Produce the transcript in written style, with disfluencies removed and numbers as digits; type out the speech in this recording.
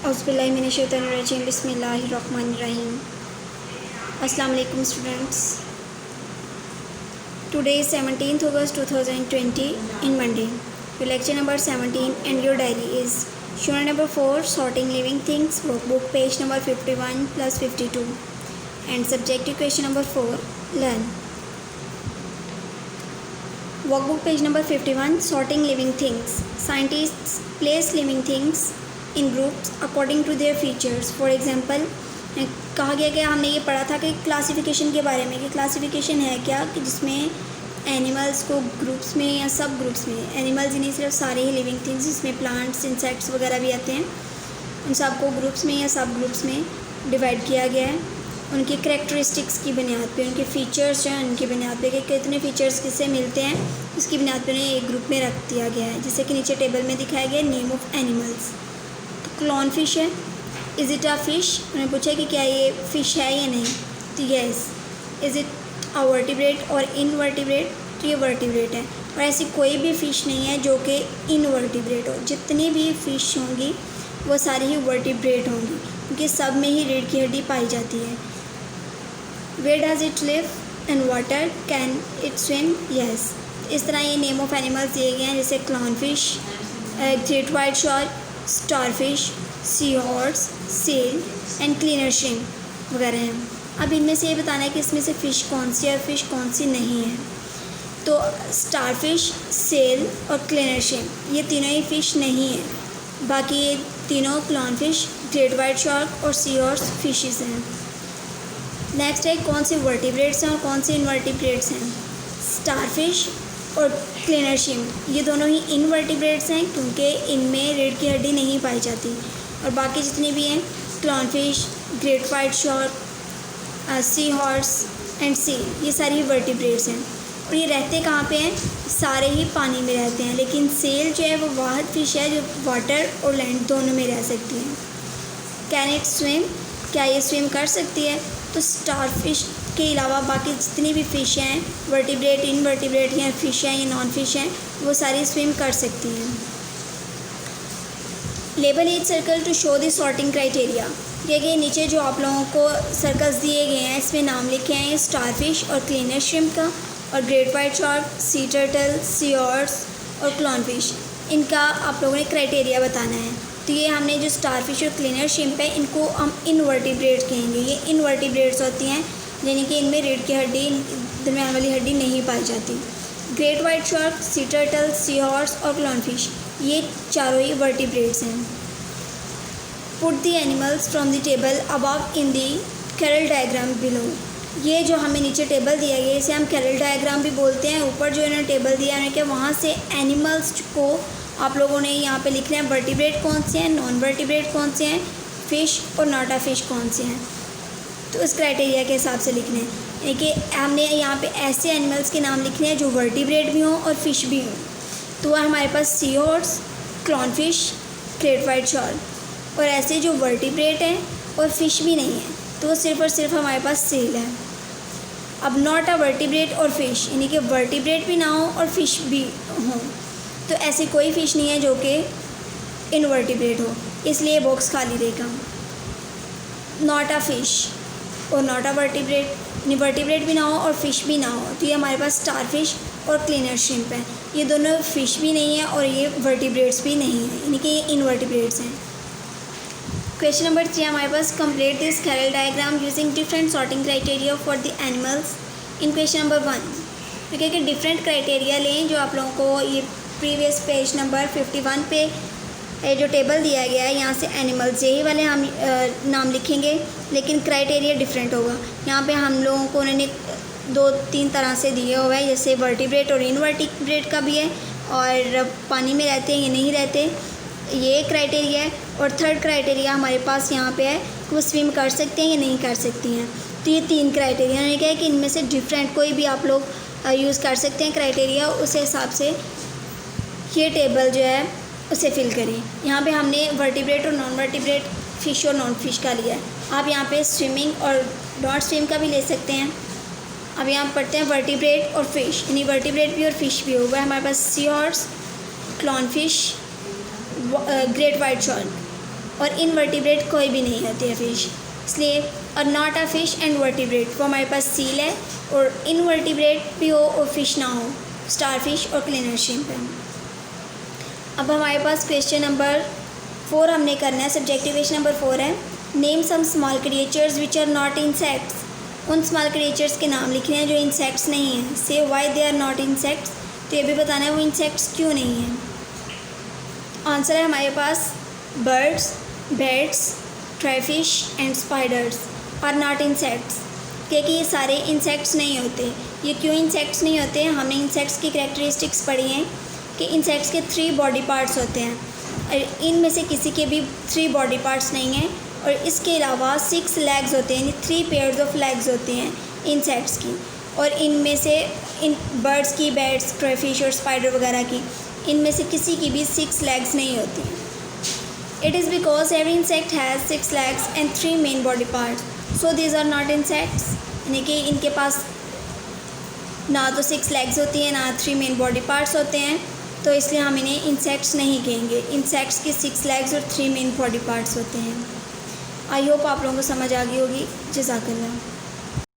औज़ुबिल्लाहिमिनश्शैतानिर्रजीम बिस्मिल्लाहिर्रहमानिर्रहीम। अस्सलाम वालेकुम students. Today is 17th August 2020 in Monday. Your lecture number 17 and your diary is Unit number 4 Sorting Living Things, workbook page number 51 plus 52 and subjective question number 4 learn. Workbook page number 51 Sorting Living Things. Scientists place living things in groups according to their features. For example, कहा गया कि हमने ये पढ़ा था कि classification के बारे में कि क्लासिफिकेशन है क्या कि जिसमें एनिमल्स को ग्रुप्स में या सब ग्रुप्स में, एनिमल्स ही नहीं सिर्फ सारे ही लिविंग थिंग्स जिसमें प्लांट्स इंसेक्ट्स वगैरह भी आते हैं, उन सबको ग्रुप्स में या सब ग्रुप्स में डिवाइड किया गया है उनकी करेक्टरिस्टिक्स की बुनियाद पे, उनके फ़ीचर्स जो हैं उनकी बुनियाद पे कि कितने फ़ीचर्स किससे मिलते हैं उसकी बुनियाद पे उन्हें एक ग्रुप में रख दिया गया है। जैसे कि नीचे टेबल में दिखाया गया नेम ऑफ एनिमल्स। तो क्लॉन फिश है, इज़ इट अ फ़िश, उन्हें पूछा कि क्या ये फ़िश है या नहीं, तो yes. Is it a vertebrate और इनवर्टिब्रेट, तो ये वर्टिब्रेट है। और ऐसी कोई भी फ़िश नहीं है जो कि इनवर्टिब्रेट हो, जितनी भी फ़िश होंगी वो सारी ही वर्टिब्रेट होंगी क्योंकि सब में ही रीढ़ की हड्डी पाई जाती है। Where does it live and water, can it swim, yes. इस तरह ये नेम ऑफ एनिमल्स दिए गए हैं जैसे clown fish, great white shark, star fish, sea horse, seal and cleaner shrimp वगैरह हैं। अब इनमें से ये बताना है कि इसमें से फ़िश कौन सी है और फिश कौन सी नहीं है। तो स्टार फिश, सेल और क्लीनर श्रिम्प ये तीनों ही फ़िश नहीं है, बाकी ये तीनों clone fish, great white shark और सी हॉर्स फिशेस हैं। नेक्स्ट है कौन से वर्टिब्रेट्स हैं और कौन से इनवर्टिब्रेट्स हैं। स्टार फिश और क्लीनर श्रिम्प ये दोनों ही इनवर्टिब्रेट्स हैं क्योंकि इनमें रीढ़ की हड्डी नहीं पाई जाती, और बाकी जितनी भी हैं clown fish, great white shark, sea horse and seal ये सारी वर्टिब्रेट्स हैं। और ये रहते कहाँ पे हैं, सारे ही पानी में रहते हैं, लेकिन सेल जो है वो वाहिद फ़िश है जो वाटर और लैंड दोनों में रह सकती है। कैन इट स्विम, क्या ये स्विम कर सकती है, तो स्टार फिश के अलावा बाकी जितनी भी फ़िश हैं वर्टिब्रेट, इनवर्टिब्रेट या फ़िश हैं या नॉन फिश हैं वो सारी स्विम कर सकती हैं। Label each circle to show the sorting criteria, ये कि नीचे जो आप लोगों को सर्कल्स दिए गए हैं इसमें नाम लिखे हैं स्टार फिश और क्लीनर श्रिम्प का, और great white shark, sea turtle, sea horse और क्लॉन फिश, इनका आप लोगों ने क्राइटेरिया बताना है। तो ये हमने जो स्टार फिश और क्लीनर श्रिम्प है इनको हम इनवर्टिब्रेट्स कहेंगे। ये इनवर्टिब्रेट्स होती हैं यानी कि इनमें रीढ़ की हड्डी, दरमियान वाली हड्डी नहीं पाई जाती। Great white shark, sea turtle, sea horse और क्लॉन फिश ये चारों ही वर्टिब्रेट्स हैं। Put the animals from the table above in the Carroll diagram below, ये जो हमें नीचे टेबल दिया गया है इसे हम कैरल डायग्राम भी बोलते हैं। ऊपर जो इन्होंने टेबल दिया है कि वहाँ से एनिमल्स को आप लोगों ने यहाँ पे लिखना है वर्टिब्रेट कौन से हैं, नॉन वर्टिब्रेट कौन से हैं, फ़िश और नॉट अ फिश कौन से हैं, तो उस क्राइटेरिया के हिसाब से लिखने हैं। यानी कि हमने यहाँ पे ऐसे एनिमल्स के नाम लिखने हैं जो वर्टिब्रेट भी हों और फिश भी हों। तो हमारे पास sea horse, clown fish, great white shark, और ऐसे जो वर्टिब्रेट हैं और फिश भी नहीं है तो वो सिर्फ और सिर्फ हमारे पास सेल है। अब नॉट अ वर्टिब्रेट और फिश यानी कि वर्टिब्रेट भी ना हो और फिश भी हो, तो ऐसी कोई फ़िश नहीं है जो कि इनवर्टिब्रेट हो, इसलिए बॉक्स खाली रहेगा। नॉट अ फिश और नॉट अ वर्टिब्रेट, वर्टिब्रेट भी ना हो और फिश भी ना हो, तो ये हमारे पास स्टार फिश और क्लीनर श्रिम्प है। ये दोनों फिश भी नहीं है और ये वर्टिब्रेट्स भी नहीं है, यानी कि ये इनवर्टिब्रेट्स हैं। क्वेश्चन नंबर 3 हमारे पास complete this Carroll diagram using different sorting criteria for the animals in question number 1। तो क्या कि डिफरेंट क्राइटेरिया लें जो आप लोगों को ये प्रीवियस पेज नंबर 51 पे जो टेबल दिया गया है यहाँ से एनिमल्स यही वाले हम नाम लिखेंगे, लेकिन क्राइटेरिया डिफरेंट होगा। यहाँ पे हम लोगों को उन्होंने 2-3 तरह से दिए हुआ है, जैसे वर्टिब्रेट और इनवर्टिब्रेट का भी है, और पानी में रहते हैं या नहीं रहते ये क्राइटेरिया है, और थर्ड क्राइटेरिया हमारे पास यहाँ पे है कि वो स्विम कर सकते हैं या नहीं कर सकती हैं। तो ये 3 क्राइटेरिया उन्होंने कहा है कि इनमें से डिफरेंट कोई भी आप लोग यूज़ कर सकते हैं क्राइटेरिया, उस हिसाब से ये टेबल जो है उसे फिल करें। यहाँ पे हमने वर्टिब्रेट और नॉन वर्टिब्रेट, फ़िश और नॉन फिश का लिया है। आप यहाँ पे स्विमिंग और नॉट स्विम का भी ले सकते हैं। अब यहाँ पढ़ते हैं वर्टिब्रेट और फिश, यानी वर्टिब्रेट भी और फिश भी होगा। हमारे पास sea horse, clown fish, great white shark, और इनवर्टिब्रेट कोई भी नहीं होती है फ़िश, इसलिए और not a fish and vertebrate, वो हमारे पास सील है, और इनवर्टिब्रेट भी हो और फिश ना हो, स्टारफिश और क्लीनर श्रिम्प है। अब हमारे पास क्वेश्चन नंबर 4 हमने करना है, सब्जेक्टिव क्वेश्चन नंबर 4 है, name some small creatures which are not insects. उन स्मॉल क्रिएचर्स के नाम लिखने हैं जो इंसेक्ट्स नहीं हैं। Say why they are not insects, तो ये भी बताना है वो इंसेक्ट्स क्यों नहीं हैं। आंसर है हमारे पास बर्ड्स, बैट्स, ट्राइफिश and spiders are not insects, क्योंकि ये सारे इंसेक्ट्स नहीं होते। ये क्यों इंसेक्ट्स नहीं होते? हमने इंसेक्ट्स की कैरेक्टरिस्टिक्स पढ़ी हैं कि इंसेक्ट्स के 3 बॉडी पार्ट्स होते हैं, और इनमें से किसी के भी 3 बॉडी पार्ट्स नहीं हैं, और इसके अलावा 6 लेग्स होते हैं, यानी 3 पेयर्स ऑफ लेग्स होती हैं इंसेक्ट्स की, और इनमें से इन बर्ड्स की, बैट्स, ट्राइफिश और स्पाइडर वगैरह की, इनमें से किसी की भी 6 लेग्स नहीं होती हैं। It is because every insect has 6 legs and 3 main body parts, so these are not insects, यानी कि इनके पास ना तो 6 लेग्स होती हैं, ना 3 मेन बॉडी पार्ट्स होते हैं, तो इसलिए हम इन्हें इंसेक्ट्स नहीं कहेंगे। इंसेक्ट्स की 6 लेग्स और 3 मेन बॉडी पार्ट्स होते हैं। आई होप आप लोगों को समझ आ गई होगी। जज़ाकल्लाह।